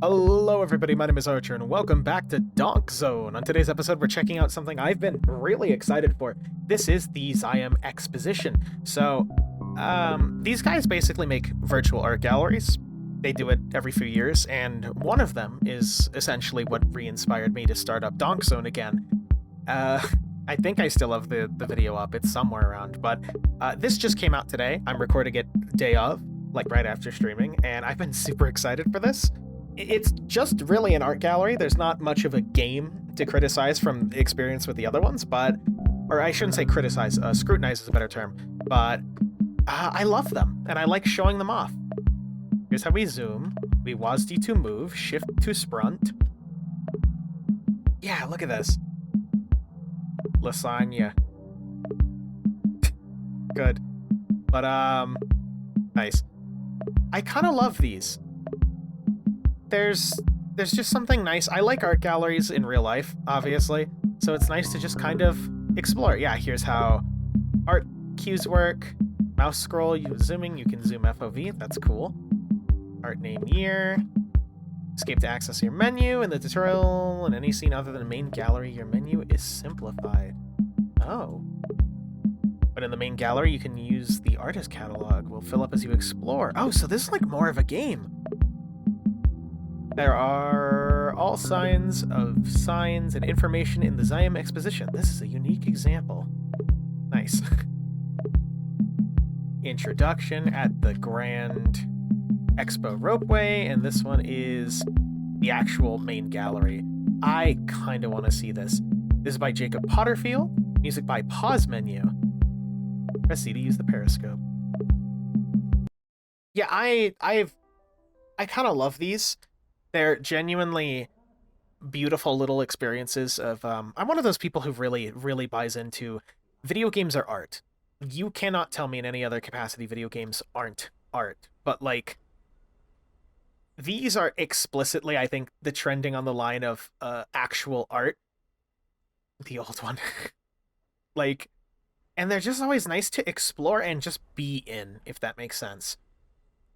Hello everybody, my name is Archer and welcome back to Donk-Zone. On today's episode, we're checking out something I've been really excited for. This is the Zium Exposition. These guys basically make virtual art galleries. They do it every few years, and one of them is essentially what re-inspired me to start up Donk-Zone again. Uh, I think I still have the video up, it's somewhere around, but this just came out today. I'm recording it day of, like right after streaming, and I've been super excited for this. It's just really an art gallery. There's not much of a game to criticize from the experience with the other ones, or I shouldn't say criticize, scrutinize is a better term, but I love them, and I like showing them off. Here's how we zoom. We WASD to move, shift to sprint. Yeah, look at this. Lasagna. Good. But, nice. I kind of love these. There's just something nice. I like art galleries in real life, obviously, so it's nice to just kind of explore. Yeah, here's how art cues work. Mouse scroll, zooming, you can zoom FOV, that's cool. Art name year. Escape to access your menu. In the tutorial, in any scene other than the main gallery, your menu is simplified. Oh. But in the main gallery, you can use the artist catalog. Will fill up as you explore. Oh, so this is like more of a game. There are all signs and information in the Zium Exposition. This is a unique example. Nice. Introduction at the Grand Expo Ropeway, and this one is the actual main gallery. I kind of want to see this. This is by Jacob Potterfield. Music by Pause Menu. Press C to use the periscope. Yeah, I kind of love these. They're genuinely beautiful little experiences of, I'm one of those people who really buys into video games are art. You cannot tell me in any other capacity video games aren't art. But, like, these are explicitly, I think, the trending on the line of actual art. The old one. Like, and they're just always nice to explore and just be in, if that makes sense.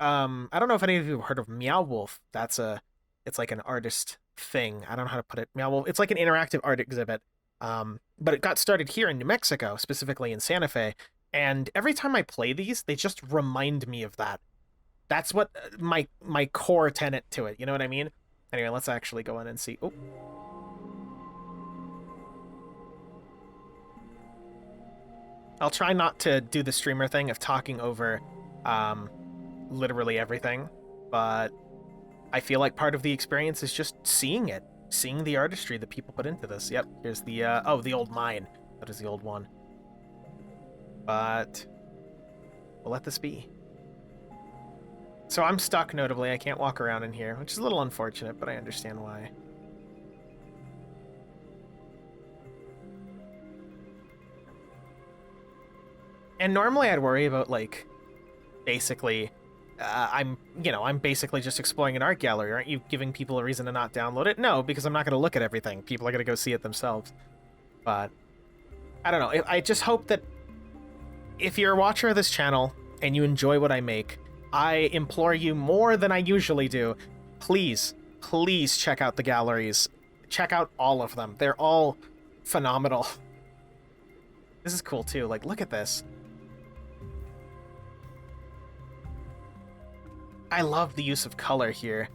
I don't know if any of you have heard of Meow Wolf. It's like an artist thing. I don't know how to put it. Meow Wolf. It's like an interactive art exhibit. But it got started here in New Mexico, specifically in Santa Fe. And every time I play these, they just remind me of that. That's what my core tenet to it. You know what I mean? Anyway, let's actually go in and see. Oh. I'll try not to do the streamer thing of talking over literally everything, but I feel like part of the experience is just seeing it, seeing the artistry that people put into this. Yep, here's the, the old mine. That is the old one. But we'll let this be. So I'm stuck, notably. I can't walk around in here, which is a little unfortunate, but I understand why. And normally I'd worry about, like, basically... I'm basically just exploring an art gallery. Aren't you giving people a reason to not download it? No, because I'm not going to look at everything. People are going to go see it themselves. But, I don't know. I just hope that if you're a watcher of this channel and you enjoy what I make, I implore you more than I usually do, please check out the galleries. Check out all of them. They're all phenomenal. This is cool, too. Like, look at this. I love the use of color here.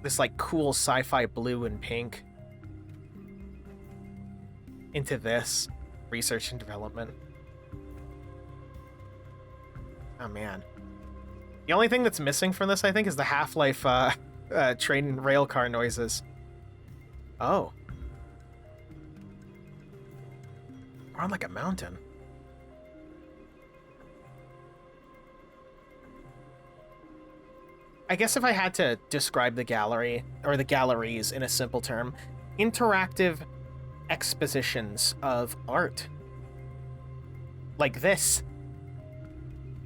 This, like, cool sci-fi blue and pink. Into this. Research and development. Oh, man. The only thing that's missing from this, I think, is the Half-Life train and rail car noises. Oh. We're on, like, a mountain. I guess if I had to describe the gallery, or the galleries in a simple term, interactive expositions of art. Like this.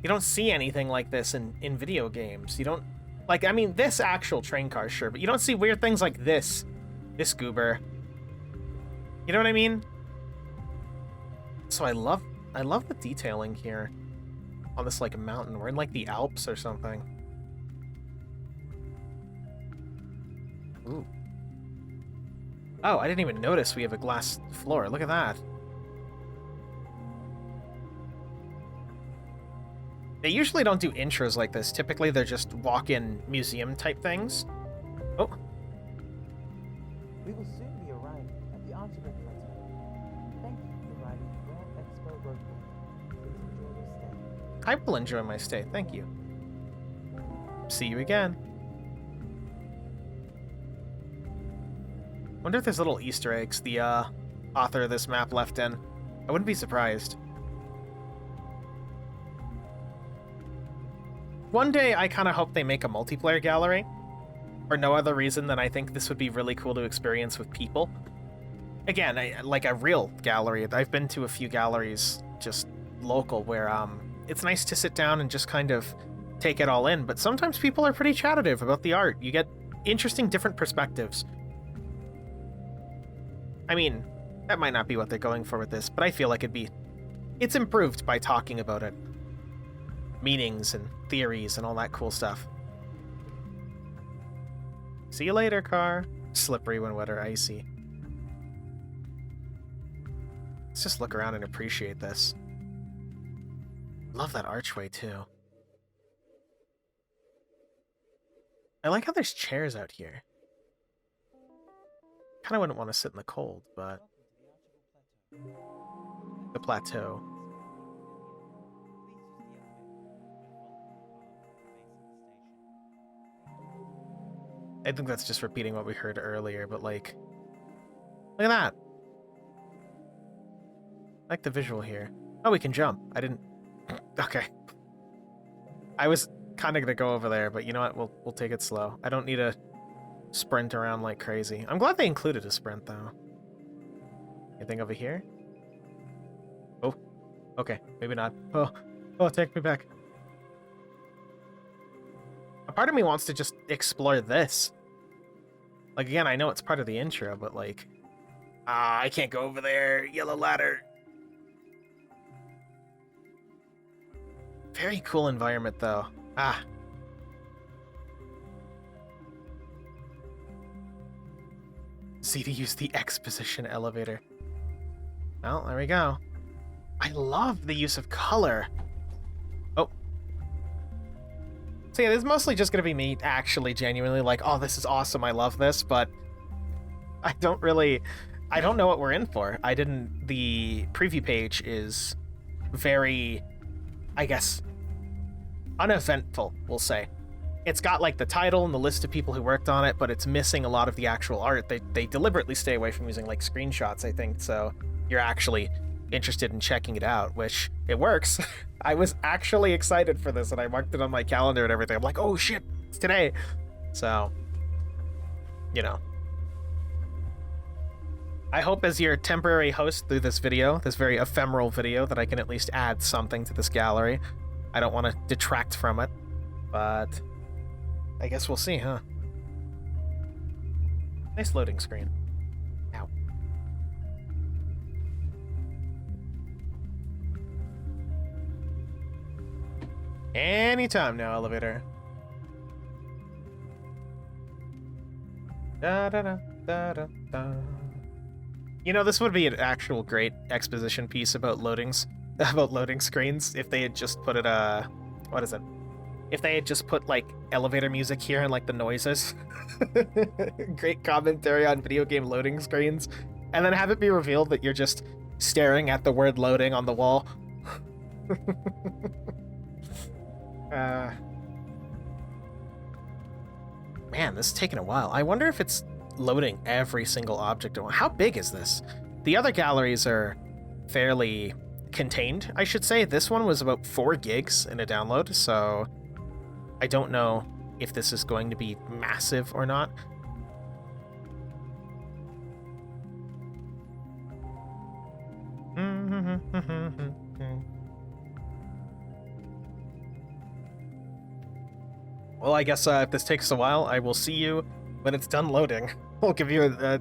You don't see anything like this in video games. You don't... Like, I mean, this actual train car, sure, but you don't see weird things like this. This goober. You know what I mean? So I love the detailing here. On this, like, mountain. We're in, like, the Alps or something. Ooh. Oh, I didn't even notice we have a glass floor. Look at that. They usually don't do intros like this. Typically, they're just walk-in museum type things. Oh. We will soon be arriving at the Archibald Plateau. Thank you for riding the Grand Expo Roadway. Please enjoy your stay. I will enjoy my stay. Thank you. See you again. Wonder if there's little Easter eggs the author of this map left in. I wouldn't be surprised. One day, I kind of hope they make a multiplayer gallery. For no other reason than I think this would be really cool to experience with people. Again, like a real gallery. I've been to a few galleries, just local, where it's nice to sit down and just kind of take it all in. But sometimes people are pretty chattative about the art. You get interesting different perspectives. I mean, that might not be what they're going for with this, but I feel like it's improved by talking about it. Meanings and theories and all that cool stuff. See you later, car. Slippery when wet or icy. Let's just look around and appreciate this. Love that archway, too. I like how there's chairs out here. Kind of wouldn't want to sit in the cold, but... The plateau. I think that's just repeating what we heard earlier, but like... Look at that! I like the visual here. Oh, we can jump. I didn't... Okay. I was kind of going to go over there, but you know what? We'll take it slow. I don't need to sprint around like crazy. I'm glad they included a sprint, though. Anything over here? Oh. Okay. Maybe not. Oh, take me back. A part of me wants to just explore this. Like, again, I know it's part of the intro, but like... I can't go over there. Yellow ladder. Very cool environment, though. See to use the exposition elevator. Well, there we go. I love the use of color. Oh. So yeah, this is mostly just gonna be me actually genuinely like, oh, this is awesome, I love this, but I don't know what we're in for. The preview page is very, I guess, uneventful, we'll say. It's got like the title and the list of people who worked on it, but it's missing a lot of the actual art. They deliberately stay away from using like screenshots, I think, so you're actually interested in checking it out, which it works. I was actually excited for this and I marked it on my calendar and everything. I'm like, oh shit, it's today. So, you know. I hope as your temporary host through this video, this very ephemeral video, that I can at least add something to this gallery. I don't want to detract from it, but I guess we'll see, huh? Nice loading screen. Ow. Anytime now, elevator. Da da da da da da. You know, this would be an actual great exposition piece about loading screens if they had just put it, what is it? If they had just put, like, elevator music here and, like, the noises. Great commentary on video game loading screens. And then have it be revealed that you're just staring at the word loading on the wall. Man, this is taking a while. I wonder if it's loading every single object. How big is this? The other galleries are fairly contained, I should say. This one was about 4 gigs in a download, so I don't know if this is going to be massive or not. Well, I guess if this takes a while, I will see you when it's done loading. I'll give you a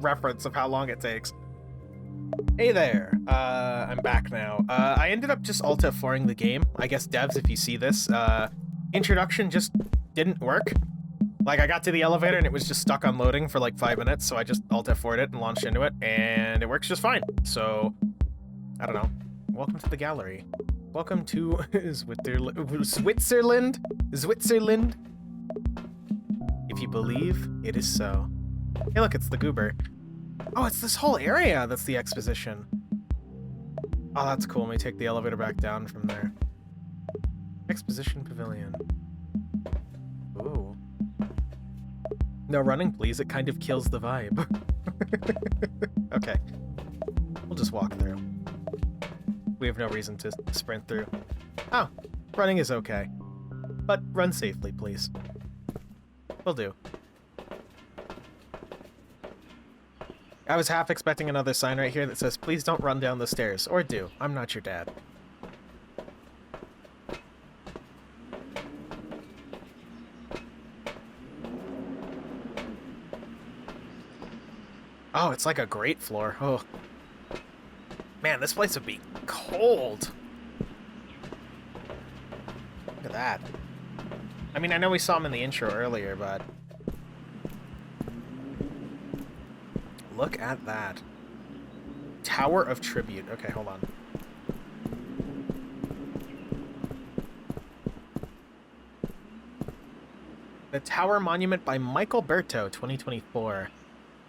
reference of how long it takes. Hey there, I'm back now. I ended up just Alt F4ing the game. I guess devs, if you see this, introduction just didn't work. Like, I got to the elevator and it was just stuck on loading for like 5 minutes, so I just Alt F4'd it and launched into it, and it works just fine. So, I don't know. Welcome to the gallery. Welcome to Switzerland? Switzerland? If you believe, it is so. Hey, look, it's the goober. Oh, it's this whole area that's the exposition. Oh, that's cool. Let me take the elevator back down from there. Exposition Pavilion. Ooh. No running, please. It kind of kills the vibe. Okay. We'll just walk through. We have no reason to sprint through. Oh, running is okay. But run safely, please. Will do. I was half expecting another sign right here that says, please don't run down the stairs. Or do. I'm not your dad. Oh, it's like a grate floor. Oh. Man, this place would be cold. Look at that. I mean, I know we saw him in the intro earlier, but... look at that. Tower of Tribute. Okay, hold on. The Tower Monument by Michael Berto, 2024.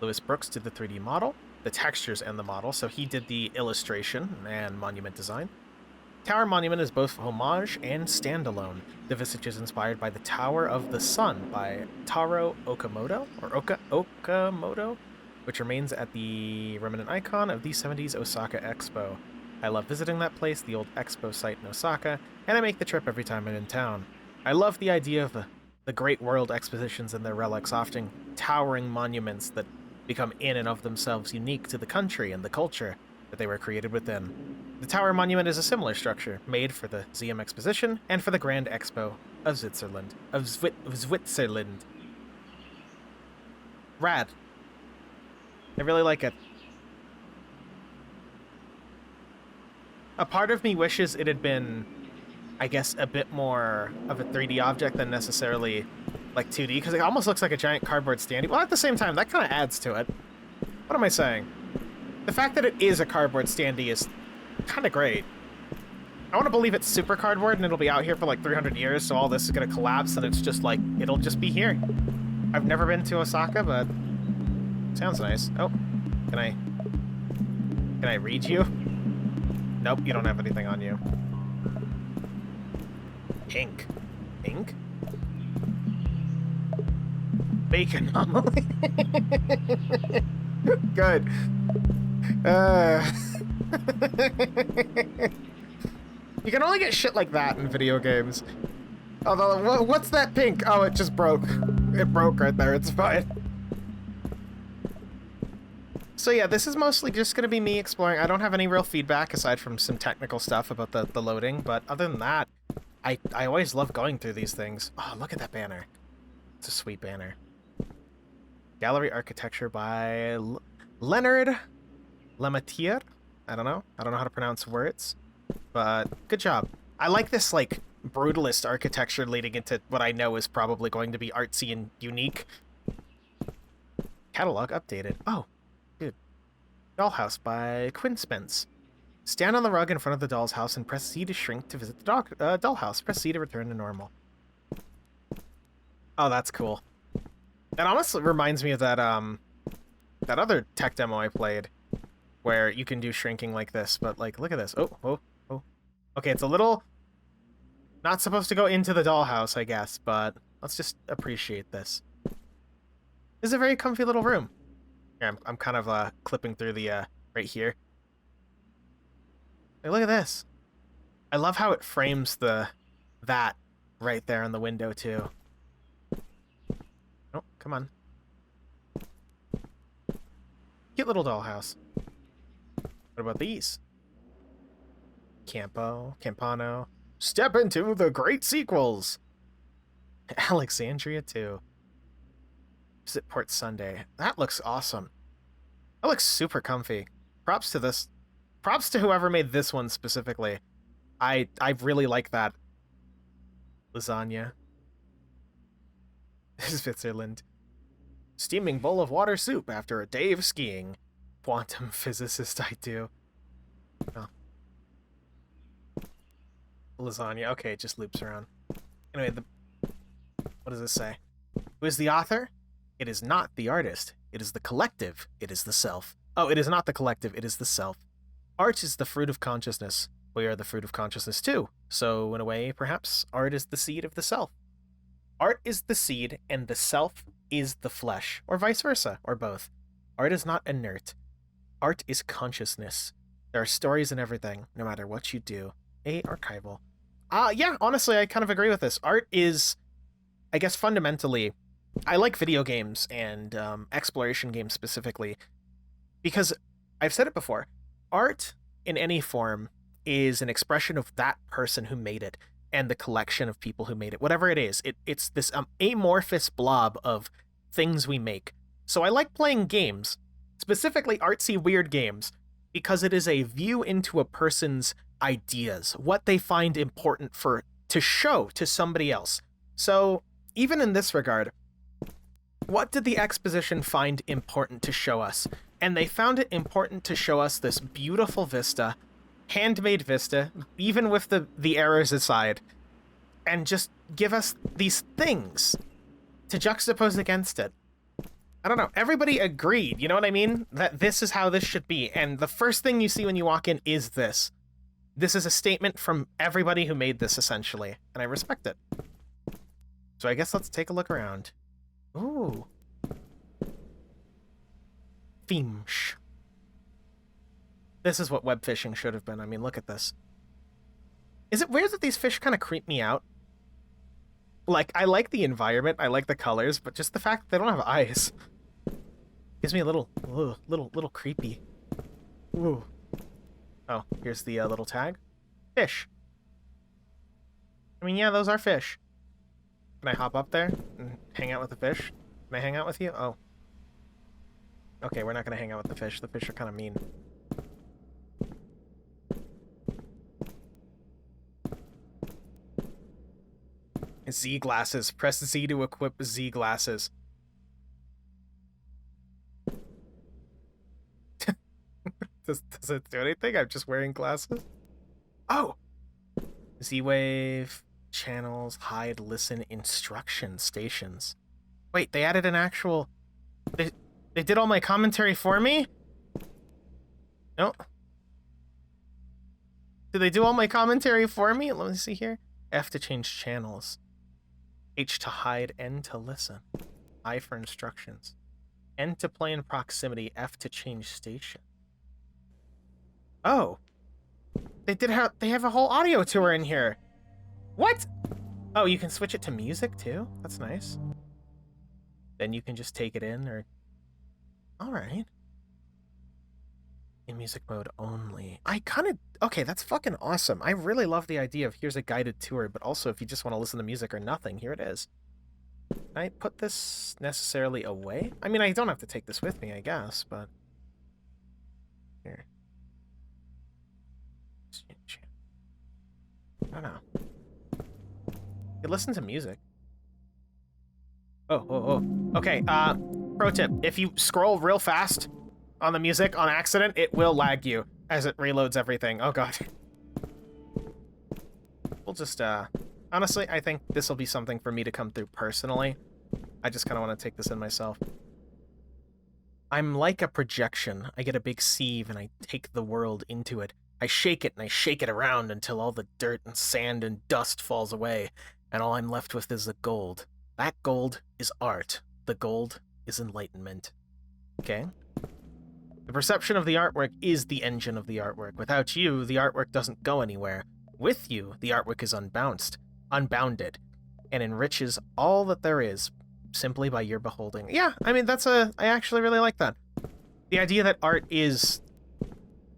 Lewis Brooks did the 3D model, the textures, and the model, so he did the illustration and monument design. Tower Monument is both homage and standalone. The visage is inspired by the Tower of the Sun by Taro Okamoto, or Okamoto, which remains at the remnant icon of the 70s Osaka Expo. I love visiting that place, the old expo site in Osaka, and I make the trip every time I'm in town. I love the idea of the Great World Expositions and their relics, often towering monuments that become in and of themselves unique to the country and the culture that they were created within. The Tower Monument is a similar structure, made for the Zium Exposition and for the Grand Expo of Switzerland. Switzerland. Rad. I really like it. A part of me wishes it had been, I guess, a bit more of a 3D object than necessarily like 2D, because it almost looks like a giant cardboard standee. Well, at the same time, that kind of adds to it. What am I saying? The fact that it is a cardboard standee is kind of great. I want to believe it's super cardboard and it'll be out here for like 300 years, so all this is going to collapse and it's just like, it'll just be here. I've never been to Osaka, but sounds nice. Oh, can I read you? Nope, you don't have anything on you. Pink. Pink? Bacon anomaly. Good. You can only get shit like that in video games. Although, what's that pink? Oh, it just broke. It broke right there. It's fine. So yeah, this is mostly just going to be me exploring. I don't have any real feedback aside from some technical stuff about the loading, but other than that, I always love going through these things. Oh, look at that banner. It's a sweet banner. Gallery architecture by Leonard Lemaitre. I don't know how to pronounce words, but good job. I like this like brutalist architecture leading into what I know is probably going to be artsy and unique. Catalog updated. Oh, dude. Dollhouse by Quinn Spence. Stand on the rug in front of the doll's house and press C to shrink to visit the dollhouse. Press C to return to normal. Oh, that's cool. That honestly reminds me of that that other tech demo I played, where you can do shrinking like this, but like, look at this. Oh. Okay, it's a little not supposed to go into the dollhouse, I guess, but let's just appreciate this. This is a very comfy little room. Here, I'm kind of clipping through the right here. Hey, look at this. I love how it frames that right there on the window too. Oh, come on. Cute little dollhouse. What about these? Campano. Step into the great sequels! Alexandria 2. Visit Port Sunday. That looks awesome. That looks super comfy. Props to this. Props to whoever made this one specifically. I really like that. Lasagna. Switzerland. Steaming bowl of water soup after a day of skiing. Quantum physicist, I do. Oh. Lasagna. Okay, it just loops around. Anyway, what does this say? Who is the author? It is not the artist. It is the collective. It is the self. Oh, it is not the collective. It is the self. Art is the fruit of consciousness. We are the fruit of consciousness too. So, in a way, perhaps, art is the seed of the self. Art is the seed, and the self is the flesh, or vice versa, or both. Art is not inert. Art is consciousness. There are stories in everything, no matter what you do. Archival. Yeah, honestly, I kind of agree with this. Art is, I guess, fundamentally, I like video games and exploration games specifically because I've said it before. Art in any form is an expression of that person who made it and the collection of people who made it. Whatever it is, it's this amorphous blob of things we make. So I like playing games, specifically artsy, weird games, because it is a view into a person's ideas, what they find important to show to somebody else. So even in this regard, what did the exposition find important to show us? And they found it important to show us this beautiful vista, handmade vista, even with the errors aside, and just give us these things to juxtapose against it. I don't know, everybody agreed, you know what I mean? That this is how this should be, and the first thing you see when you walk in is this. This is a statement from everybody who made this, essentially, and I respect it. So I guess let's take a look around. Ooh. Finch. This is what web fishing should have been. I mean, look at this. Is it weird that these fish kind of creep me out? Like, I like the environment, I like the colors, but just the fact that they don't have eyes gives me a little creepy. Ooh. Oh, here's the little tag. Fish. I mean, yeah, those are fish. Can I hop up there and hang out with the fish? Can I hang out with you? Oh. Okay, we're not gonna hang out with the fish. The fish are kind of mean. Z glasses. Press Z to equip Z glasses. Does it do anything? I'm just wearing glasses? Oh! Z-Wave, channels, hide, listen, instruction, stations. Wait, they added an actual... They did all my commentary for me? No. Did they do all my commentary for me? Let me see here. F to change channels. H to hide, N to listen. I for instructions. N to play in proximity, F to change station. Oh. They have a whole audio tour in here. What? Oh, you can switch it to music too? That's nice. Then you can just take it in or... Alright. In music mode only. I kind of... Okay, that's fucking awesome. I really love the idea of here's a guided tour, but also if you just want to listen to music or nothing, here it is. Can I put this necessarily away? I mean, I don't have to take this with me, I guess, but... Here. I don't know. You listen to music. Oh. Okay, pro tip. If you scroll real fast on the music on accident, it will lag you as it reloads everything. Oh god. We'll just, honestly, I think this will be something for me to come through personally. I just kind of want to take this in myself. I'm like a projection. I get a big sieve and I take the world into it. I shake it and I shake it around until all the dirt and sand and dust falls away, and all I'm left with is the gold. That gold is art. The gold is enlightenment. Okay? The perception of the artwork is the engine of the artwork. Without you, the artwork doesn't go anywhere. With you, the artwork is unbounded, and enriches all that there is simply by your beholding. Yeah, I mean, I actually really like that. The idea that art is...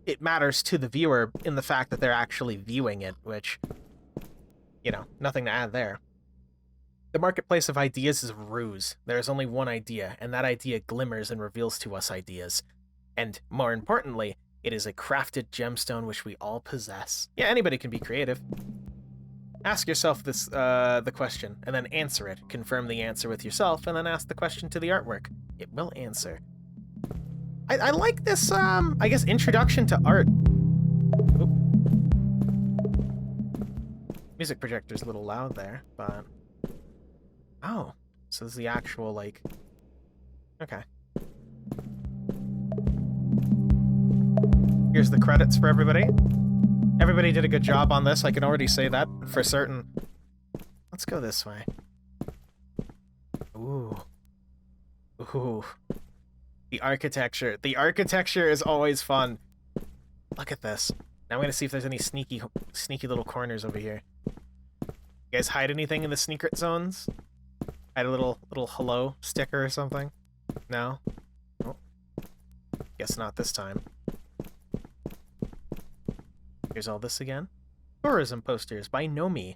It matters to the viewer in the fact that they're actually viewing it, which, you know, nothing to add there. The marketplace of ideas is a ruse. There is only one idea, and that idea glimmers and reveals to us ideas. And, more importantly, it is a crafted gemstone which we all possess. Yeah, anybody can be creative. Ask yourself the question, and then answer it. Confirm the answer with yourself, and then ask the question to the artwork. It will answer. I like this, I guess, introduction to art. Oop. Music projector's a little loud there, but... Oh, so this is the actual, like... Okay. Here's the credits for everybody. Everybody did a good job on this, I can already say that for certain. Let's go this way. Ooh. Ooh. The architecture. The architecture is always fun. Look at this. Now I'm gonna see if there's any sneaky little corners over here. You guys hide anything in the secret zones? Hide a little hello sticker or something? No? Oh. Guess not this time. Here's all this again. Tourism posters by Nomi.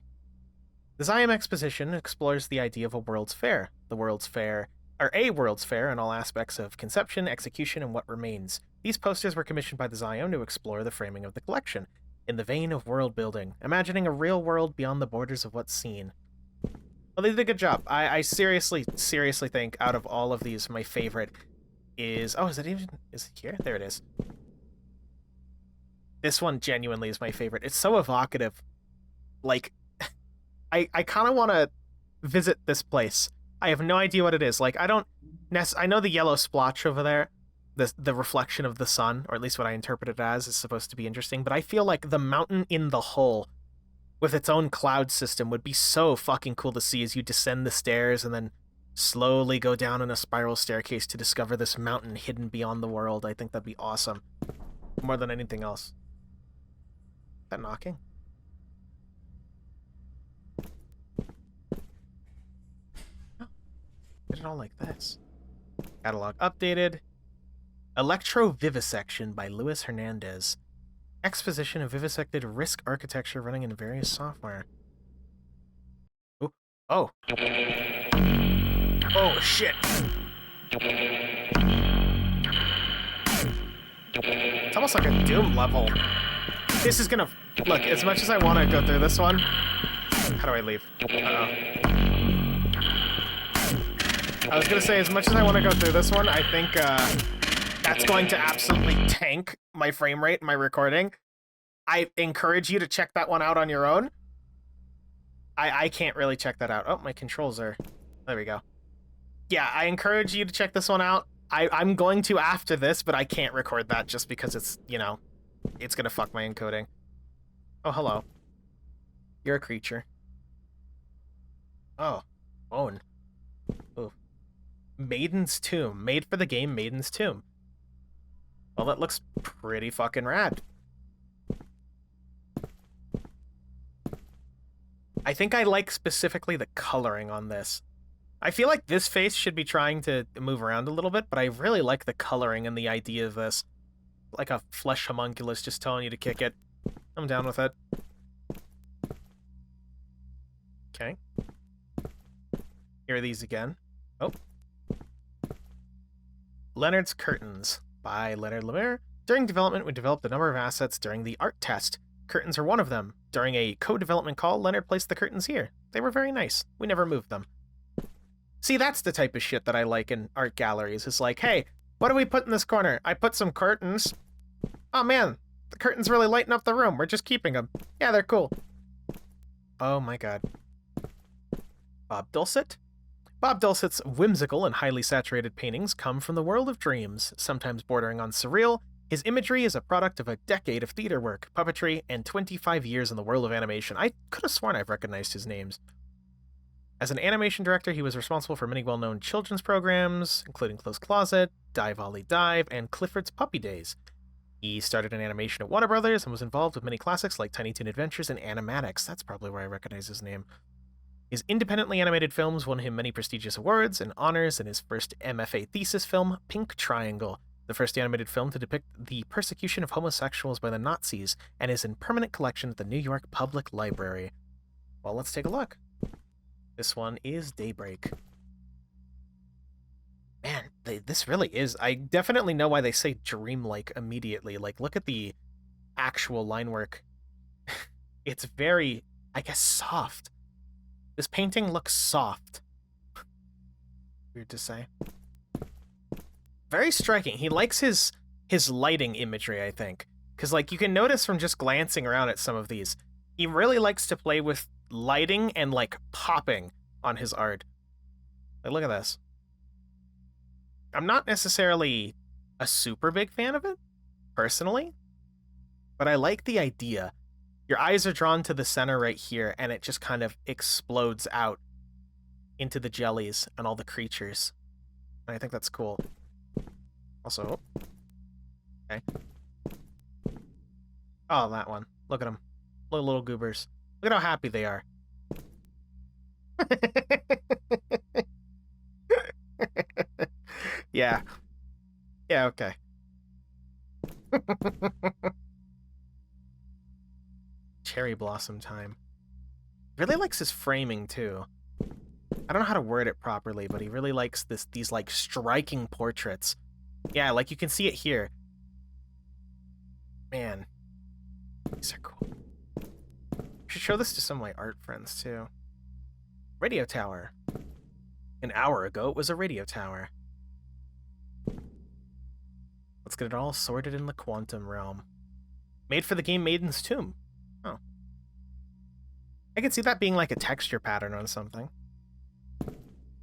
The Zium Exposition explores the idea of a World's Fair. A World's Fair in all aspects of conception, execution, and what remains. These posters were commissioned by the Zium to explore the framing of the collection, in the vein of world building, imagining a real world beyond the borders of what's seen. Well, they did a good job. I seriously think out of all of these, my favorite is... Oh, is it here? There it is. This one genuinely is my favorite. It's so evocative. Like, I kind of want to visit this place. I have no idea what it is. Like, I know the yellow splotch over there, the reflection of the sun, or at least what I interpret it as, is supposed to be interesting, but I feel like the mountain in the hole with its own cloud system would be so fucking cool to see as you descend the stairs and then slowly go down in a spiral staircase to discover this mountain hidden beyond the world. I think that'd be awesome. More than anything else. Is that knocking? Oh, did it all like this. Catalog updated. Electro-Vivisection by Luis Hernandez. Exposition of vivisected Risk architecture running in various software. Ooh. Oh. Oh, shit. It's almost like a Doom level. This is gonna... Look, as much as I want to go through this one... How do I leave? Uh-oh. I was gonna say, as much as I want to go through this one, I think, that's going to absolutely tank my frame rate in my recording. I encourage you to check that one out on your own. I can't really check that out. Oh, my controls are... There we go. Yeah, I encourage you to check this one out. I'm going to after this, but I can't record that just because it's, you know, it's gonna fuck my encoding. Oh, hello. You're a creature. Oh, bone. Ooh. Maiden's Tomb. Made for the game Maiden's Tomb. Well, that looks pretty fucking rad. I think I like specifically the coloring on this. I feel like this face should be trying to move around a little bit, but I really like the coloring and the idea of this. Like a flesh homunculus just telling you to kick it. I'm down with it. Okay. Here are these again. Oh. Leonard's Curtains by Leonard Lemire. During development, we developed a number of assets during the art test. Curtains are one of them. During a co-development call, Leonard placed the curtains here. They were very nice. We never moved them. See, that's the type of shit that I like in art galleries. It's like, hey, what do we put in this corner? I put some curtains. Oh man, the curtains really lighten up the room. We're just keeping them. Yeah, they're cool. Oh my god. Bob Dulcet? Bob Dulcet's whimsical and highly saturated paintings come from the world of dreams, sometimes bordering on surreal. His imagery is a product of a decade of theater work, puppetry, and 25 years in the world of animation. I could have sworn I've recognized his names. As an animation director, he was responsible for many well-known children's programs, including Close Closet, Dive Ollie Dive, and Clifford's Puppy Days. He started in animation at Warner Brothers and was involved with many classics like Tiny Toon Adventures and Animatics. That's probably where I recognize his name. His independently animated films won him many prestigious awards and honors, in his first MFA thesis film, Pink Triangle, the first animated film to depict the persecution of homosexuals by the Nazis, and is in permanent collection at the New York Public Library. Well, let's take a look. This one is Daybreak. Man, this really is... I definitely know why they say dreamlike immediately. Like, look at the actual line work. It's very I guess soft. This painting looks soft. Weird to say. Very striking. He likes his lighting imagery, I think. Because, like, you can notice from just glancing around at some of these, he really likes to play with lighting and, like, popping on his art. Like, look at this. I'm not necessarily a super big fan of it, personally, but I like the idea. Your eyes are drawn to the center right here, and it just kind of explodes out into the jellies and all the creatures. And I think that's cool. Also, okay. Oh, that one. Look at them. Little goobers. Look at how happy they are. Yeah. Yeah, okay. Cherry blossom time. Really likes his framing, too. I don't know how to word it properly, but he really likes these like striking portraits. Yeah, like you can see it here. Man, these are cool. I should show this to some of my art friends too. Radio tower. An hour ago, it was a radio tower. Let's get it all sorted in the quantum realm. Made for the game Maiden's Tomb. Oh. I could see that being like a texture pattern on something.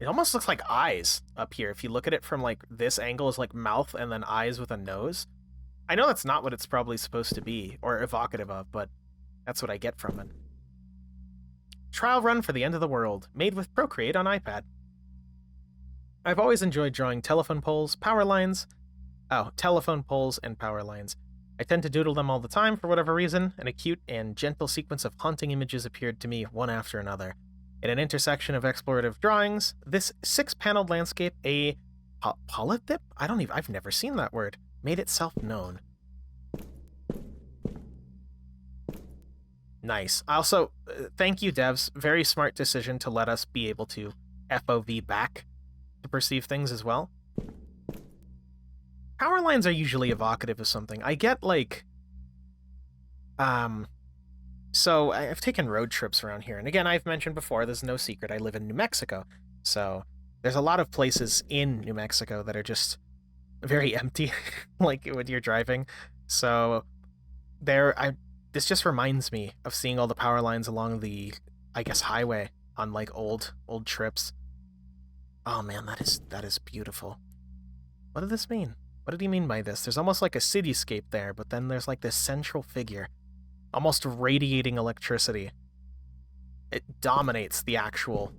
It almost looks like eyes up here. If you look at it from like this angle, is like mouth and then eyes with a nose. I know that's not what it's probably supposed to be or evocative of, but that's what I get from it. Trial run for the end of the world, made with Procreate on iPad. I've always enjoyed drawing telephone poles, power lines. Oh, telephone poles and power lines. I tend to doodle them all the time for whatever reason, and a cute and gentle sequence of haunting images appeared to me one after another. In an intersection of explorative drawings, this 6-paneled landscape, a polythip? I've never seen that word, made itself known. Nice. Also, thank you, devs. Very smart decision to let us be able to FOV back to perceive things as well. Power lines are usually evocative of something. I get, like... So, I've taken road trips around here. And again, I've mentioned before, there's no secret, I live in New Mexico. So, there's a lot of places in New Mexico that are just very empty, like when you're driving. So, this just reminds me of seeing all the power lines along the, I guess, highway on, like, old trips. Oh man, that is beautiful. What did this mean? What did he mean by this? There's almost like a cityscape there, but then there's like this central figure, almost radiating electricity. It dominates the actual,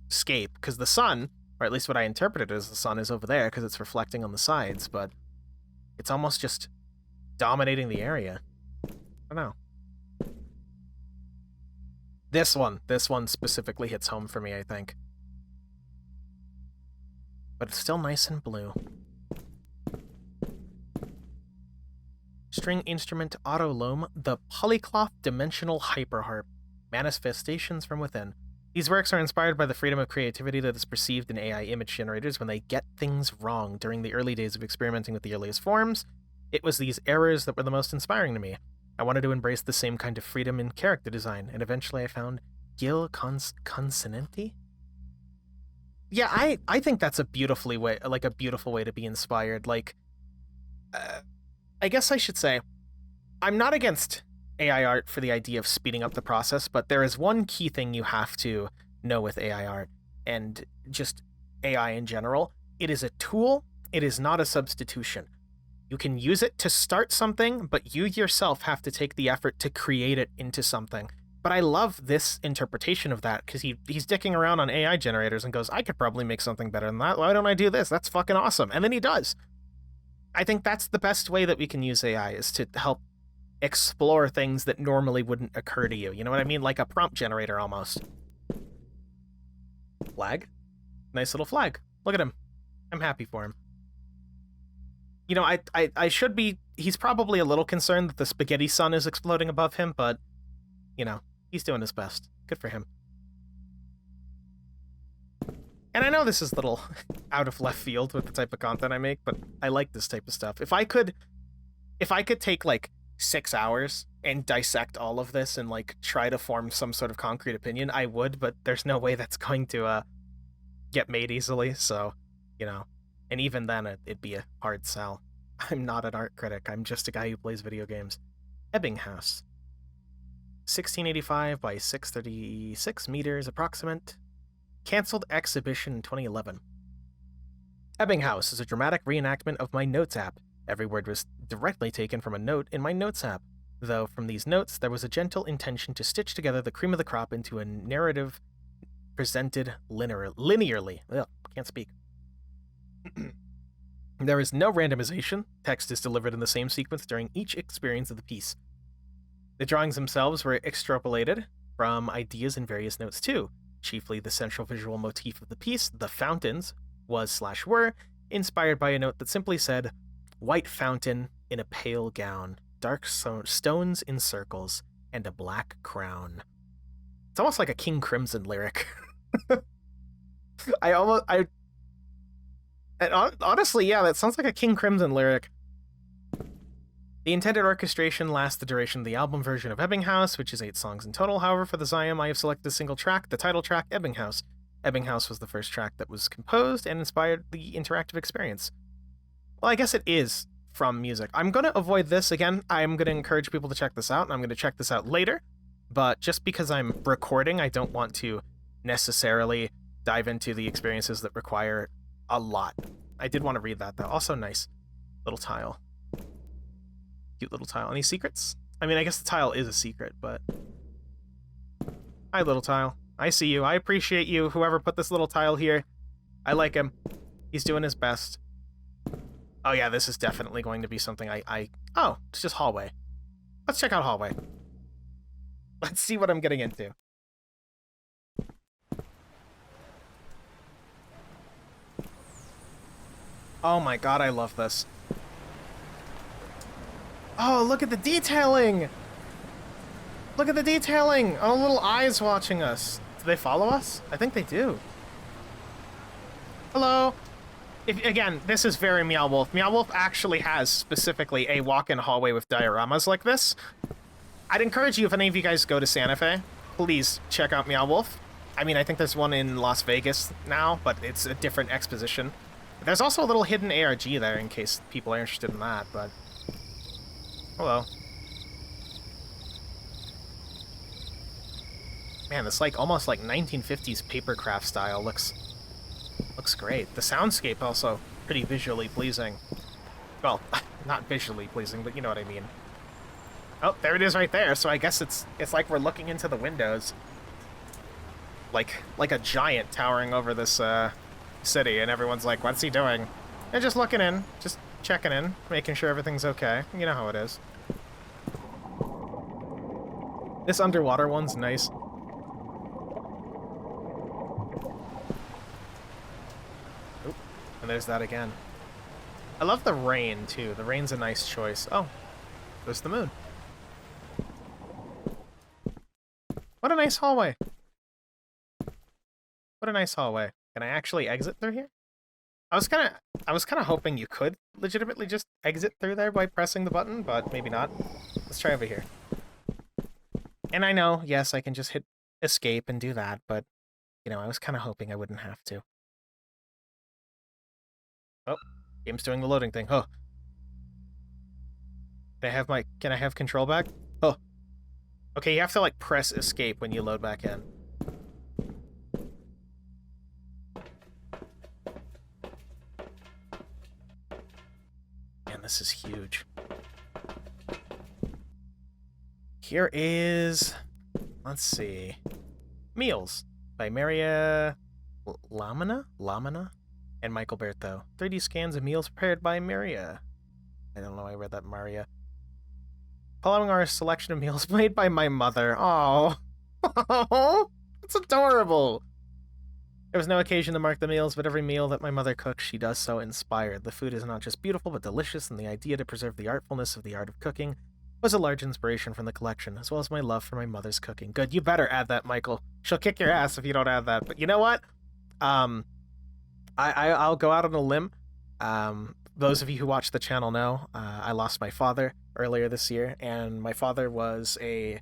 scape, because the sun, or at least what I interpreted as the sun, is over there because it's reflecting on the sides, but it's almost just dominating the area. I don't know. This one specifically hits home for me, I think. But it's still nice and blue. String instrument auto loam, the Polycloth Dimensional Hyperharp. Manifestations from within. These works are inspired by the freedom of creativity that is perceived in AI image generators when they get things wrong. During the early days of experimenting with the earliest forms, it was these errors that were the most inspiring to me. I wanted to embrace the same kind of freedom in character design, and eventually I found Gil Consonanti? Yeah, I think that's a beautiful way to be inspired. Like, I guess I should say, I'm not against AI art for the idea of speeding up the process, but there is one key thing you have to know with AI art, and just AI in general. It is a tool, it is not a substitution. You can use it to start something, but you yourself have to take the effort to create it into something. But I love this interpretation of that, because he's dicking around on AI generators and goes, I could probably make something better than that. Why don't I do this? That's fucking awesome. And then he does. I think that's the best way that we can use AI, is to help explore things that normally wouldn't occur to you. You know what I mean? Like a prompt generator, almost. Flag? Nice little flag. Look at him. I'm happy for him. You know, I should be... He's probably a little concerned that the spaghetti sun is exploding above him, but, he's doing his best. Good for him. And I know this is a little out of left field with the type of content I make, but I like this type of stuff. If I could take, like, 6 hours and dissect all of this and like try to form some sort of concrete opinion, I would, but there's no way that's going to get made easily, so, you know. And even then, it'd be a hard sell. I'm not an art critic, I'm just a guy who plays video games. Ebbinghaus. 1685 by 636 meters approximate. Cancelled exhibition in 2011. Ebbinghaus is a dramatic reenactment of my Notes app. Every word was directly taken from a note in my Notes app, though from these notes there was a gentle intention to stitch together the cream of the crop into a narrative presented linearly. Ugh, can't speak. There is no randomization. Text is delivered in the same sequence during each experience of the piece. The drawings themselves were extrapolated from ideas in various notes too. Chiefly the central visual motif of the piece, the fountains, was/were, inspired by a note that simply said, white fountain in a pale gown, dark stones in circles, and a black crown. It's almost like a King Crimson lyric. Honestly, yeah, that sounds like a King Crimson lyric. The intended orchestration lasts the duration of the album version of Ebbinghaus, which is 8 songs in total. However, for the Zium, I have selected a single track, the title track, Ebbinghaus. Ebbinghaus was the first track that was composed and inspired the interactive experience. Well, I guess it is from music. I'm going to avoid this again. I'm going to encourage people to check this out, and I'm going to check this out later. But just because I'm recording, I don't want to necessarily dive into the experiences that require a lot. I did want to read that, though. Also nice. Little tile. Cute little tile. Any secrets? I mean, I guess the tile is a secret, but... Hi, little tile. I see you. I appreciate you, whoever put this little tile here. I like him. He's doing his best. Oh, yeah, this is definitely going to be something Oh, it's just hallway. Let's check out hallway. Let's see what I'm getting into. Oh my god, I love this. Oh, look at the detailing! Look at the detailing! Oh, little eyes watching us. Do they follow us? I think they do. Hello! Again, this is very Meow Wolf. Meow Wolf actually has specifically a walk-in hallway with dioramas like this. I'd encourage you, if any of you guys go to Santa Fe, please check out Meow Wolf. I mean, I think there's one in Las Vegas now, but it's a different exposition. There's also a little hidden ARG there in case people are interested in that, but... Hello. Man, this almost like 1950s papercraft style looks great. The soundscape also pretty visually pleasing. Well, not visually pleasing, but you know what I mean. Oh, there it is right there. So I guess it's like we're looking into the windows. Like a giant towering over this city, and everyone's like, what's he doing? And just looking in, just checking in, making sure everything's okay. You know how it is. This underwater one's nice. Oop, and there's that again. I love the rain, too. The rain's a nice choice. Oh, there's the moon. What a nice hallway. What a nice hallway. Can I actually exit through here? I was kind of hoping you could legitimately just exit through there by pressing the button, but maybe not. Let's try over here. And I know, yes, I can just hit escape and do that, but, you know, I was kind of hoping I wouldn't have to. Oh, game's doing the loading thing. Oh. Can I have control back? Oh. Okay, you have to, press escape when you load back in. Man, this is huge. Here is... Let's see. Meals by Maria Lamina and Michael Bertho. 3D scans of meals prepared by Maria. I don't know why I read that Maria. Following are a selection of meals made by my mother. Oh, it's adorable. There was no occasion to mark the meals, but every meal that my mother cooks, she does so inspired. The food is not just beautiful, but delicious, and the idea to preserve the artfulness of the art of cooking was a large inspiration from the collection, as well as my love for my mother's cooking. Good, you better add that, Michael. She'll kick your ass if you don't add that. But you know what? I'll go out on a limb. those of you who watch the channel know, I lost my father earlier this year, and my father was a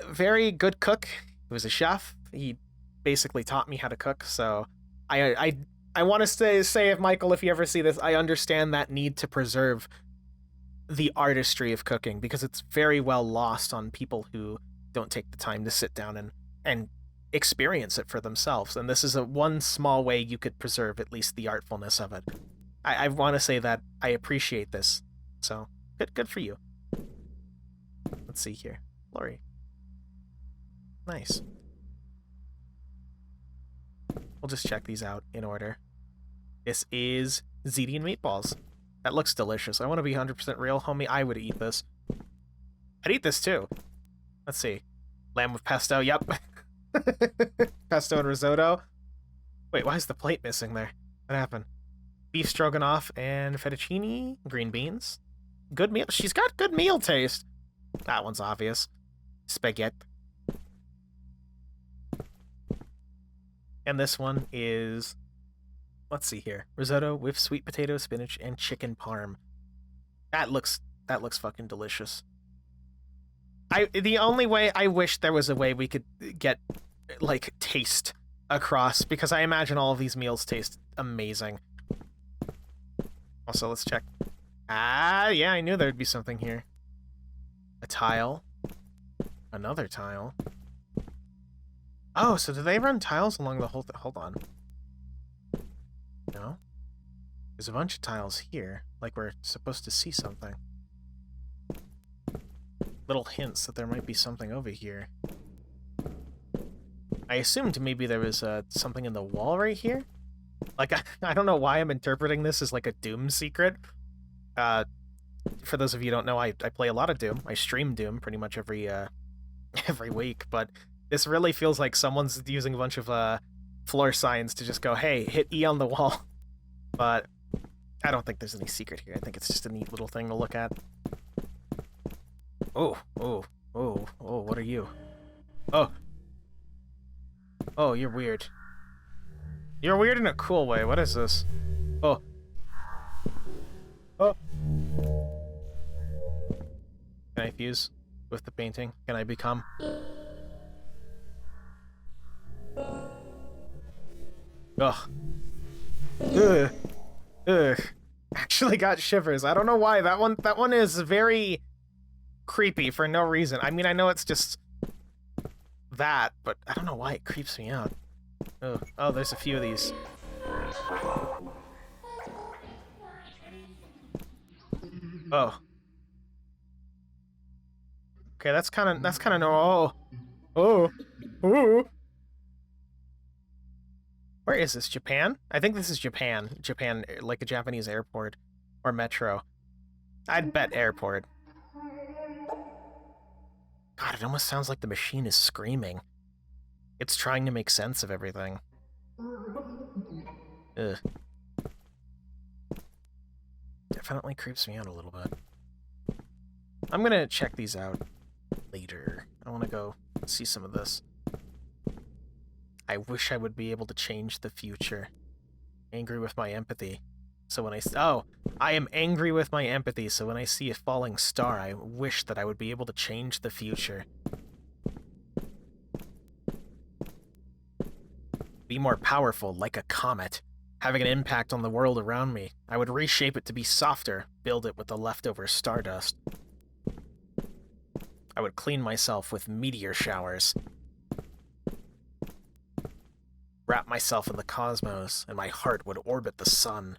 very good cook. He was a chef. He basically taught me how to cook. So I want to say if Michael, if you ever see this, I understand that need to preserve the artistry of cooking because it's very well lost on people who don't take the time to sit down and experience it for themselves. And this is one small way you could preserve at least the artfulness of it. I want to say that I appreciate this. So good for you. Let's see here. Lori. Nice. We'll just check these out in order. This is ziti and meatballs. That looks delicious. I want to be 100% real, homie. I would eat this. I'd eat this too. Let's see. Lamb with pesto. Yep. Pesto and risotto. Wait, why is the plate missing there? What happened? Beef stroganoff and fettuccine. Green beans. Good meal. She's got good meal taste. That one's obvious. Spaghetti. And this one is, let's see here, risotto with sweet potato, spinach, and chicken parm. That looks fucking delicious. The only way, I wish there was a way we could get like taste across, because I imagine all of these meals taste amazing. Also, let's check. Yeah, I knew there'd be something here. A tile. Another tile. Oh, so do they run tiles along the whole thing? Hold on. No? There's a bunch of tiles here, like we're supposed to see something. Little hints that there might be something over here. I assumed maybe there was something in the wall right here. Like, I don't know why I'm interpreting this as like a Doom secret. For those of you who don't know, I play a lot of Doom. I stream Doom pretty much every week, but this really feels like someone's using a bunch of floor signs to just go, hey, hit E on the wall. But I don't think there's any secret here. I think it's just a neat little thing to look at. Oh, what are you? Oh. Oh, you're weird. You're weird in a cool way. What is this? Oh. Oh. Can I fuse with the painting? Can I become? Ugh. Ugh. Ugh. Actually got shivers. I don't know why. That one is very creepy for no reason. I mean, I know it's just that, but I don't know why it creeps me out. Ugh. Oh, there's a few of these. Oh. Okay, that's kind of no. Oh. Oh. Where is this? Japan? I think this is Japan. Japan, like a Japanese airport or metro. I'd bet airport. God, it almost sounds like the machine is screaming. It's trying to make sense of everything. Ugh. Definitely creeps me out a little bit. I'm gonna check these out later. I want to go see some of this. I wish I would be able to change the future. Angry with my empathy. So when I am angry with my empathy, so when I see a falling star, I wish that I would be able to change the future. Be more powerful, like a comet, having an impact on the world around me. I would reshape it to be softer, build it with the leftover stardust. I would clean myself with meteor showers. Wrap myself in the cosmos, and my heart would orbit the sun.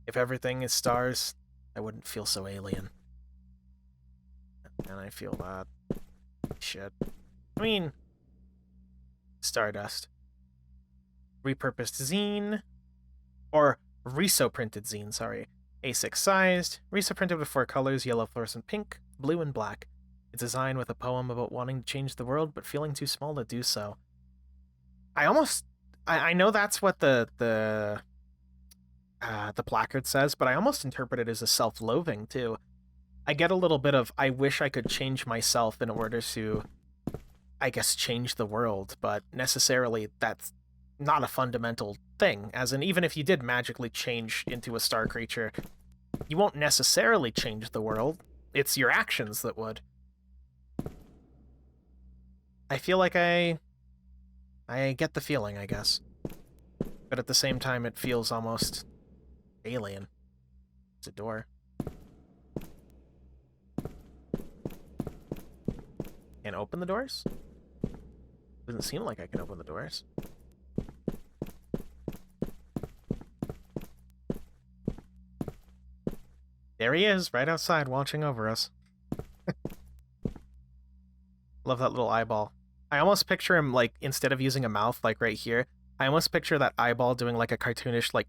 If everything is stars, I wouldn't feel so alien. And I feel that. Shit. I mean, stardust. Repurposed zine. Or reso-printed zine, sorry. A6 sized, reso-printed with 4 colors, yellow, fluorescent pink, blue, and black. It's a zine with a poem about wanting to change the world, but feeling too small to do so. I know that's what the placard says, but I almost interpret it as a self-loathing, too. I get a little bit of, I wish I could change myself in order to, I guess, change the world, but necessarily that's not a fundamental thing, as in even if you did magically change into a star creature, you won't necessarily change the world. It's your actions that would. I feel like I get the feeling, I guess. But at the same time, it feels almost alien. It's a door. Can't open the doors? Doesn't seem like I can open the doors. There he is, right outside, watching over us. Love that little eyeball. I almost picture him, like, instead of using a mouth, like, right here, I almost picture that eyeball doing, like, a cartoonish, like,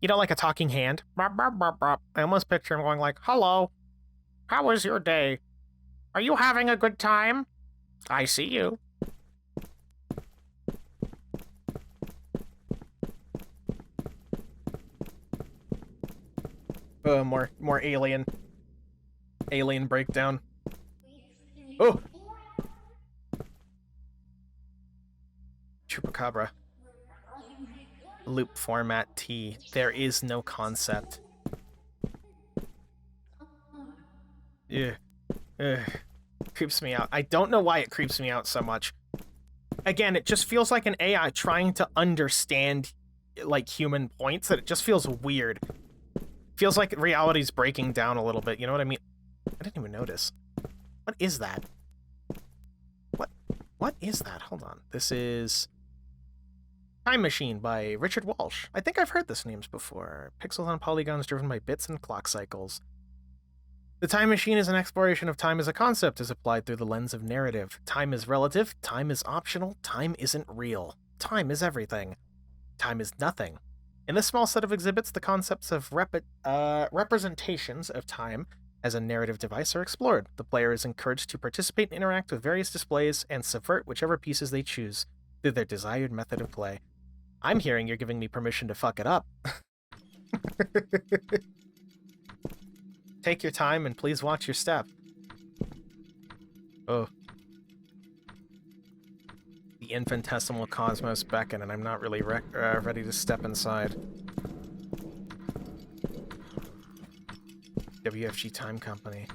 like a talking hand. I almost picture him going like, "Hello, how was your day? Are you having a good time? I see you." More alien breakdown. Oh! Chupacabra. Loop format T. There is no concept. Ugh. Ugh. Creeps me out. I don't know why it creeps me out so much. Again, it just feels like an AI trying to understand, like, human points, that it just feels weird. Feels like reality's breaking down a little bit, you know what I mean? I didn't even notice. What is that? What is that? Hold on. This is Time Machine by Richard Walsh. I think I've heard this names before. Pixels on polygons driven by bits and clock cycles. The Time Machine is an exploration of time as a concept as applied through the lens of narrative. Time is relative, time is optional, time isn't real. Time is everything. Time is nothing. In this small set of exhibits, the concepts of representations of time as a narrative device are explored. The player is encouraged to participate and interact with various displays and subvert whichever pieces they choose through their desired method of play. I'm hearing you're giving me permission to fuck it up. Take your time and please watch your step. Oh. The infinitesimal cosmos beckon, and I'm not really ready to step inside. WFG Time Company.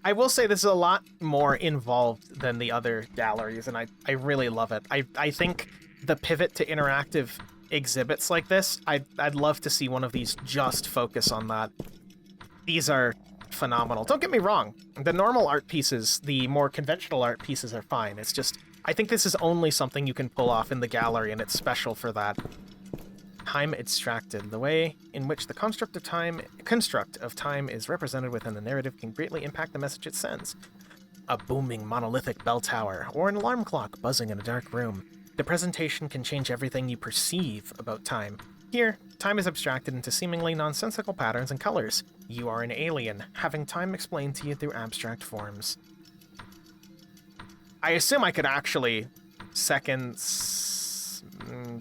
I will say this is a lot more involved than the other galleries, and I really love it. I think the pivot to interactive exhibits like this, I'd love to see one of these just focus on that. These are phenomenal. Don't get me wrong. The normal art pieces, the more conventional art pieces are fine. It's just, I think this is only something you can pull off in the gallery, and it's special for that. Time extracted. The way in which the construct of time is represented within the narrative can greatly impact the message it sends. A booming monolithic bell tower, or an alarm clock buzzing in a dark room. The presentation can change everything you perceive about time. Here, time is abstracted into seemingly nonsensical patterns and colors. You are an alien, having time explained to you through abstract forms. I assume I could actually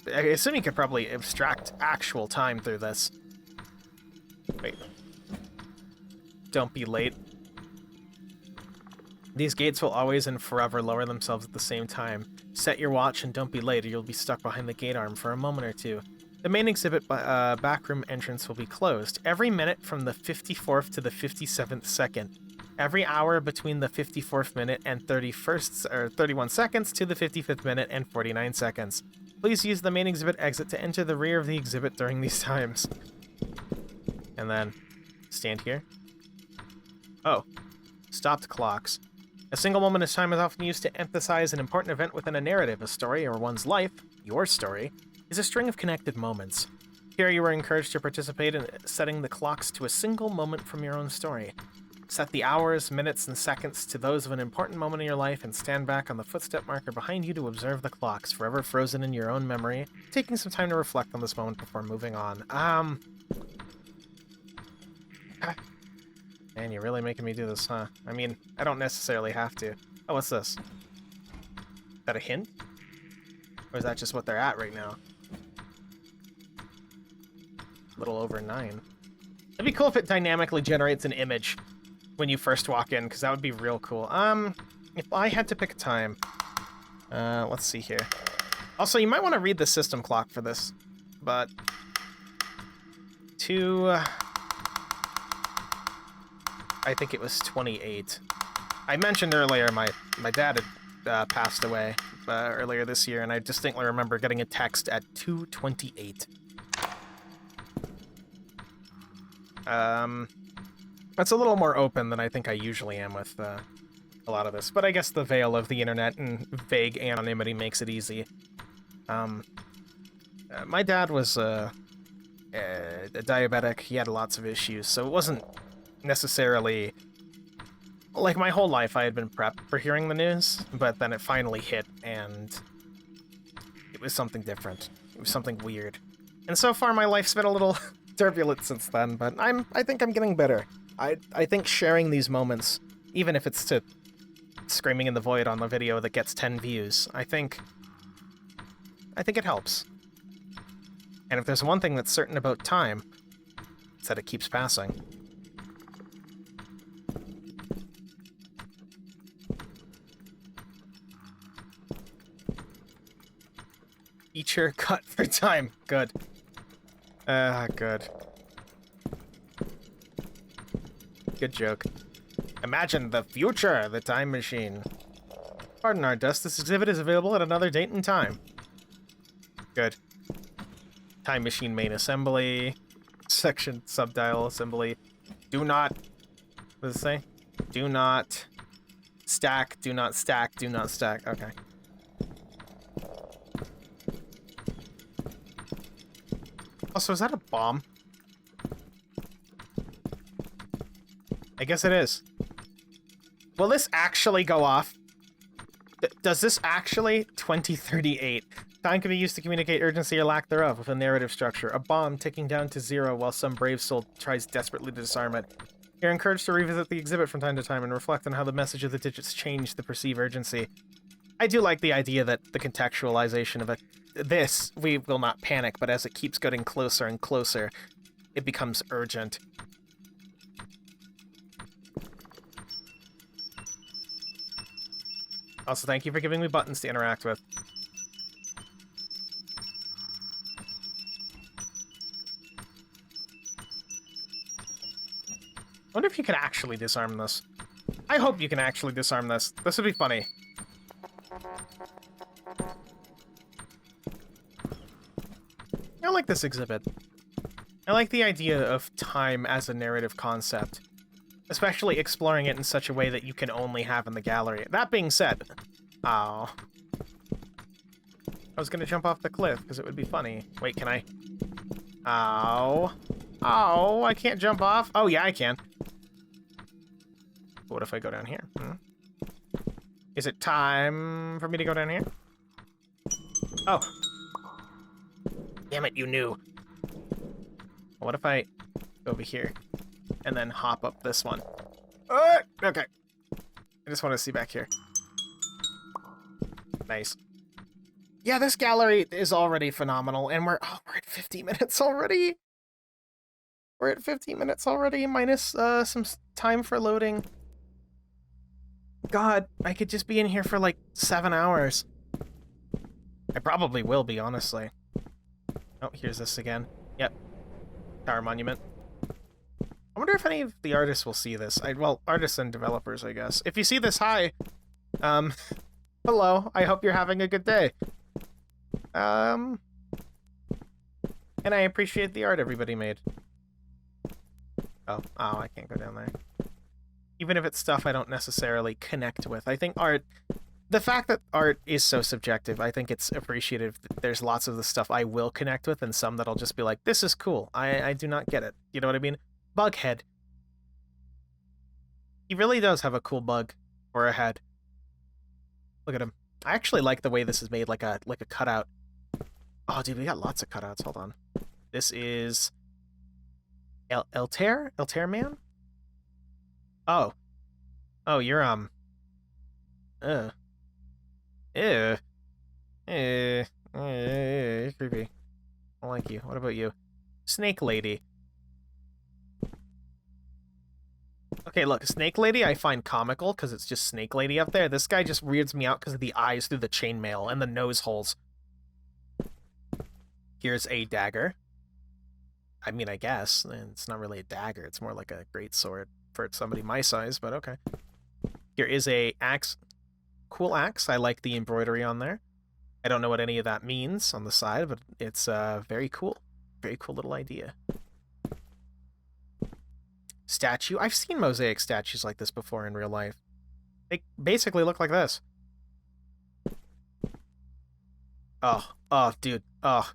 I assume you could probably abstract actual time through this. Wait. Don't be late. These gates will always and forever lower themselves at the same time. Set your watch and don't be late, or you'll be stuck behind the gate arm for a moment or two. The main exhibit backroom entrance will be closed every minute from the 54th to the 57th second. Every hour between the 54th minute and 31 seconds to the 55th minute and 49 seconds. Please use the main exhibit exit to enter the rear of the exhibit during these times. And then stand here. Oh, stopped clocks. A single moment of time is often used to emphasize an important event within a narrative. A story or one's life, your story, is a string of connected moments. Here you are encouraged to participate in setting the clocks to a single moment from your own story. Set the hours, minutes, and seconds to those of an important moment in your life and stand back on the footstep marker behind you to observe the clocks, forever frozen in your own memory, taking some time to reflect on this moment before moving on. Man, you're really making me do this, huh? I mean, I don't necessarily have to. Oh, what's this? Is that a hint? Or is that just what they're at right now? A little over 9. It'd be cool if it dynamically generates an image when you first walk in, because that would be real cool. If I had to pick a time, let's see here. Also, you might want to read the system clock for this, but I think it was 28. I mentioned earlier my dad had passed away earlier this year, and I distinctly remember getting a text at 2:28. That's a little more open than I think I usually am with a lot of this, but I guess the veil of the internet and vague anonymity makes it easy. My dad was a diabetic. He had lots of issues, so it wasn't necessarily... Like, my whole life I had been prepped for hearing the news, but then it finally hit, and it was something different. It was something weird. And so far my life's been a little turbulent since then, but I think I'm getting better. I think sharing these moments, even if it's to screaming in the void on the video that gets 10 views, I think it helps. And if there's one thing that's certain about time, it's that it keeps passing. Eat your cut for time. Good. Good. Good joke. Imagine the future, the time machine. Pardon our dust, this exhibit is available at another date and time. Good. Time machine main assembly. Section subdial assembly. Do not... What does it say? Do not stack, do not stack, do not stack. Okay. Also, is that a bomb? I guess it is. Will this actually go off? Does this actually? 2038. Time can be used to communicate urgency or lack thereof with a narrative structure. A bomb ticking down to 0 while some brave soul tries desperately to disarm it. You're encouraged to revisit the exhibit from time to time and reflect on how the message of the digits change the perceived urgency. I do like the idea that the contextualization of this, we will not panic, but as it keeps getting closer and closer, it becomes urgent. Also, thank you for giving me buttons to interact with. I wonder if you can actually disarm this. I hope you can actually disarm this. This would be funny. I like this exhibit. I like the idea of time as a narrative concept, especially exploring it in such a way that you can only have in the gallery. That being said, oh, I was gonna jump off the cliff because it would be funny. Wait, can I? Oh, oh, I can't jump off. Oh yeah, I can. What if I go down here? Is it time for me to go down here? Oh. Damn it, you knew. What if I go over here and then hop up this one? Okay. I just want to see back here. Nice. Yeah, this gallery is already phenomenal, and we're at 50 minutes already. We're at 50 minutes already, minus some time for loading. God, I could just be in here for like 7 hours. I probably will be, honestly. Oh, here's this again. Yep. Tower Monument. I wonder if any of the artists will see this. Well, artists and developers, I guess. If you see this, hi. Hello. I hope you're having a good day. And I appreciate the art everybody made. Oh, I can't go down there. Even if it's stuff I don't necessarily connect with. I think art... The fact that art is so subjective, I think it's appreciative that there's lots of the stuff I will connect with and some that I'll just be like, this is cool. I do not get it. You know what I mean? Bughead. He really does have a cool bug for a head. Look at him. I actually like the way this is made, like a cutout. Oh, dude, we got lots of cutouts. Hold on. This is... Eltair? Eltair Man? Oh. Oh, you're, Ew. You're creepy. I don't like you. What about you? Snake Lady. Okay, look, Snake Lady I find comical because it's just Snake Lady up there. This guy just weirds me out because of the eyes through the chainmail and the nose holes. Here's a dagger. I mean, I guess it's not really a dagger. It's more like a great sword for somebody my size, but okay. Here is a axe. Cool axe. I like the embroidery on there. I don't know what any of that means on the side, but it's very cool. Very cool little idea. Statue. I've seen mosaic statues like this before in real life. They basically look like this. Oh, dude. Oh,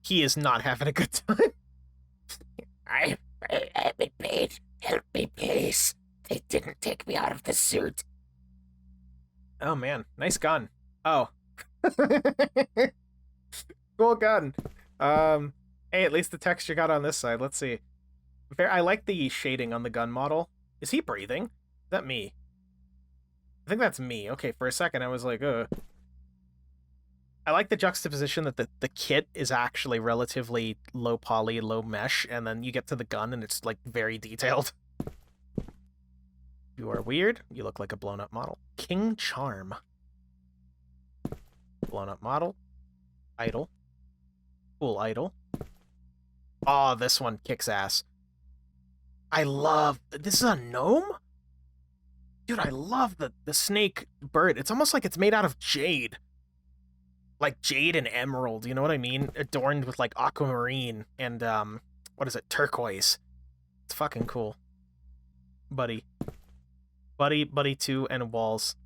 he is not having a good time. I've been paid. Help me, please. They didn't take me out of the suit. Oh, man. Nice gun. Oh. Cool gun. Hey, at least the texture got on this side. Let's see. I like the shading on the gun model. Is he breathing? Is that me? I think that's me. Okay, for a second I was like, I like the juxtaposition that the kit is actually relatively low poly, low mesh, and then you get to the gun and it's like very detailed. You are weird. You look like a blown up model. King Charm. Blown up model. Idol. Cool idol. Oh, this one kicks ass. I love... This is a gnome? Dude, I love the snake bird. It's almost like it's made out of jade. Like jade and emerald, you know what I mean? Adorned with like aquamarine and, what is it? Turquoise. It's fucking cool. Buddy 2 and walls.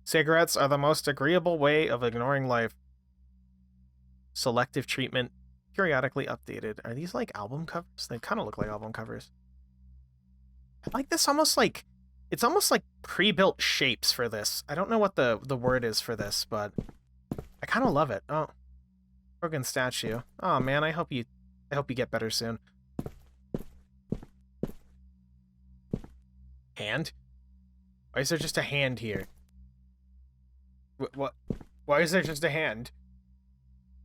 Cigarettes are the most agreeable way of ignoring life. Selective treatment, periodically updated. Are these like album covers? They kind of look like album covers. I like this almost like... It's almost like pre-built shapes for this. I don't know what the word is for this, but I kind of love it. Oh, broken statue. Oh man, I hope you get better soon. Hand? Why is there just a hand here? What? Why is there just a hand?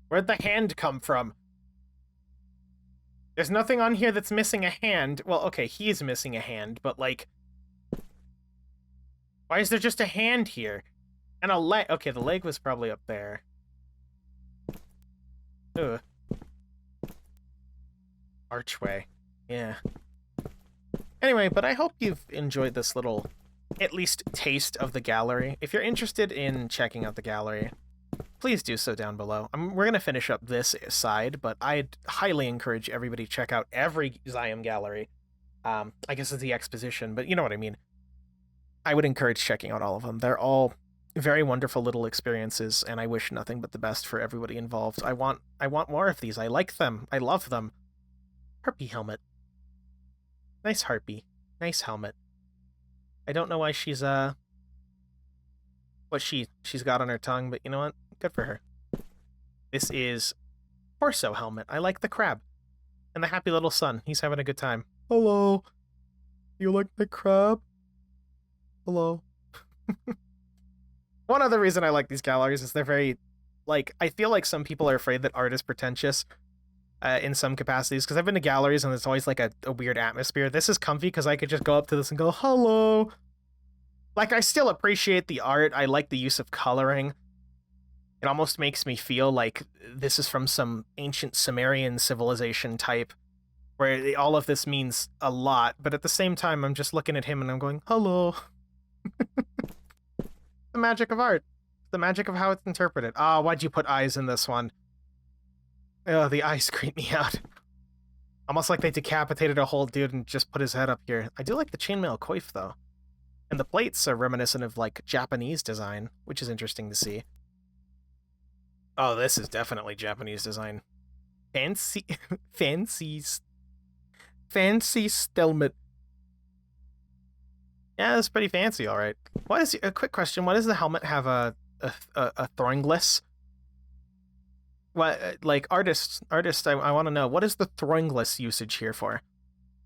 Where'd the hand come from? There's nothing on here that's missing a hand. Well, okay, he's missing a hand, but like... Why is there just a hand here? And a leg. Okay, the leg was probably up there. Ugh. Archway. Yeah. Anyway, but I hope you've enjoyed this little, at least, taste of the gallery. If you're interested in checking out the gallery, please do so down below. We're going to finish up this side, but I'd highly encourage everybody to check out every Zium gallery. I guess it's the exposition, but you know what I mean. I would encourage checking out all of them. They're all very wonderful little experiences, and I wish nothing but the best for everybody involved. I want more of these. I like them. I love them. Harpy helmet. Nice harpy. Nice helmet. I don't know why she's what she's got on her tongue, but you know what? Good for her. This is torso helmet. I like the crab. And the happy little sun. He's having a good time. Hello. You like the crab? Hello. One other reason I like these galleries is they're very, like, I feel like some people are afraid that art is pretentious in some capacities, because I've been to galleries and it's always like a weird atmosphere. This is comfy because I could just go up to this and go, hello. Like, I still appreciate the art. I like the use of coloring. It almost makes me feel like this is from some ancient Sumerian civilization type, where all of this means a lot, but at the same time, I'm just looking at him and I'm going, hello. The magic of art. The magic of how it's interpreted. Ah, why'd you put eyes in this one? Oh, the eyes creep me out. Almost like they decapitated a whole dude and just put his head up here. I do like the chainmail coif, though. And the plates are reminiscent of, like, Japanese design, which is interesting to see. Oh, this is definitely Japanese design. Fancy... fancy stelmet. Yeah, that's pretty fancy, all right. What is a quick question? Why does the helmet have a throingless? What, like, artist? I want to know, what is the throingless usage here for?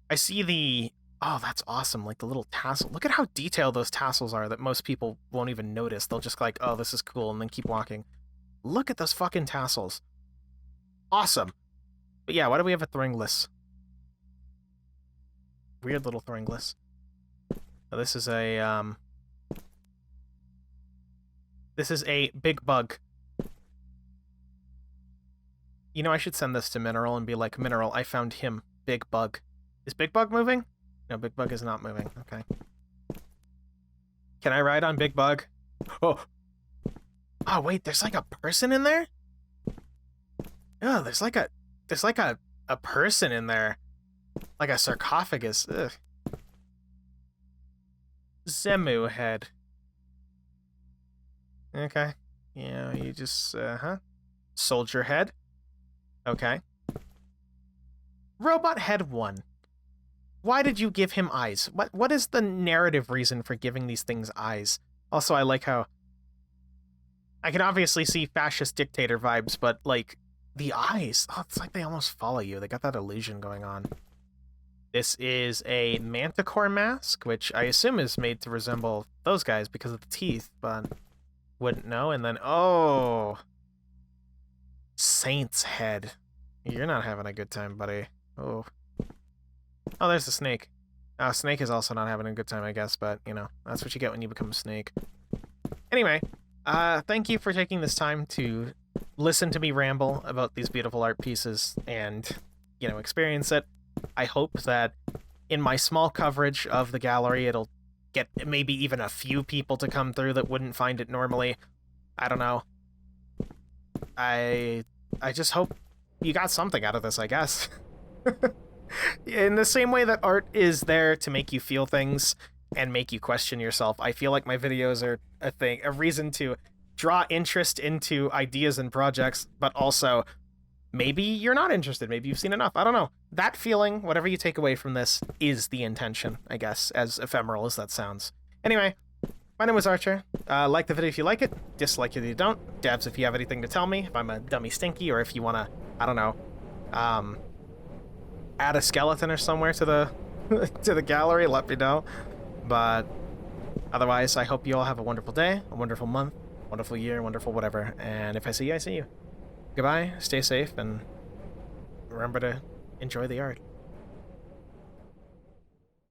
I see the... Oh, that's awesome! Like the little tassel. Look at how detailed those tassels are that most people won't even notice. They'll just like, oh, this is cool, and then keep walking. Look at those fucking tassels. Awesome. But yeah, why do we have a throingless? Weird little throingless. Oh, this is a big bug. You know, I should send this to Mineral and be like, Mineral, I found him. Big Bug. Is Big Bug moving? No, Big Bug is not moving. Okay. Can I ride on Big Bug? Oh. Oh, wait, there's like a person in there? Oh, there's like a person in there. Like a sarcophagus. Ugh. Zemu head. Okay. Yeah, you just, Soldier head. Okay. Robot head 1. Why did you give him eyes? What is the narrative reason for giving these things eyes? Also, I like how I can obviously see fascist dictator vibes, but like the eyes, oh, it's like they almost follow you. They got that illusion going on. This is a manticore mask, which I assume is made to resemble those guys because of the teeth, but wouldn't know. And then, oh, Saint's head. You're not having a good time, buddy. Oh. Oh, there's the snake. Snake is also not having a good time, I guess, but, you know, that's what you get when you become a snake. Anyway, thank you for taking this time to listen to me ramble about these beautiful art pieces and, you know, experience it. I hope that in my small coverage of the gallery, it'll get maybe even a few people to come through that wouldn't find it normally. I don't know. I just hope you got something out of this, I guess. In the same way that art is there to make you feel things and make you question yourself, I feel like my videos are a reason to draw interest into ideas and projects, but also maybe you're not interested. Maybe you've seen enough. I don't know. That feeling, whatever you take away from this, is the intention, I guess, as ephemeral as that sounds. Anyway, my name was Archer. Like the video if you like it, dislike it if you don't. Devs if you have anything to tell me, if I'm a dummy stinky, or if you want to, I don't know, add a skeleton or somewhere to the to the gallery, let me know. But otherwise, I hope you all have a wonderful day, a wonderful month, wonderful year, wonderful whatever. And if I see you, I see you. Goodbye, stay safe, and remember to enjoy the art.